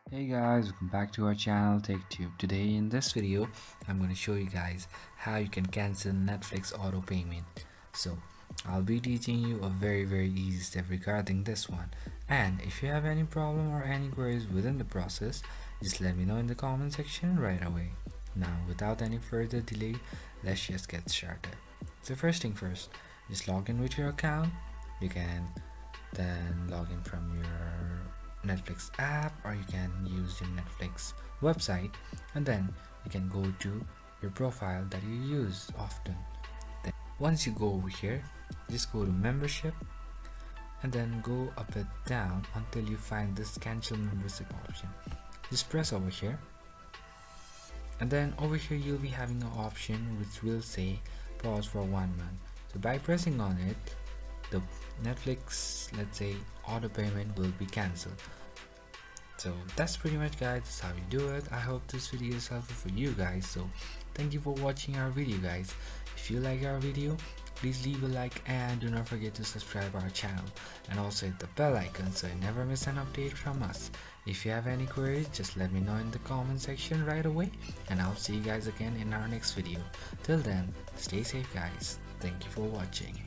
Hey guys, welcome back to our channel TechTube. Today in this video, I'm going to show you guys how you can cancel Netflix auto payment. So I'll be teaching you a very easy step regarding this one. And if you have any problem or any queries within the process, just let me know in the comment section right away. Now without any further delay, let's just get started. So first thing first, just log in with your account. You can then log in from your Netflix app, or you can use your Netflix website, and then you can go to your profile that you use often. Then once you go over here, just go to membership and then go a bit down until you find this cancel membership option. Just press over here, and then over here you'll be having an option which will say pause for 1 month. So by pressing on it, the Netflix, let's say, auto payment will be cancelled. So that's pretty much, guys. That's how you do it. I hope this video is helpful for you guys. So thank you for watching our video, guys. If you like our video, please leave a like and do not forget to subscribe our channel and also hit the bell icon so you never miss an update from us. If you have any queries, just let me know in the comment section right away, and I'll see you guys again in our next video. Till then, stay safe, guys. Thank you for watching.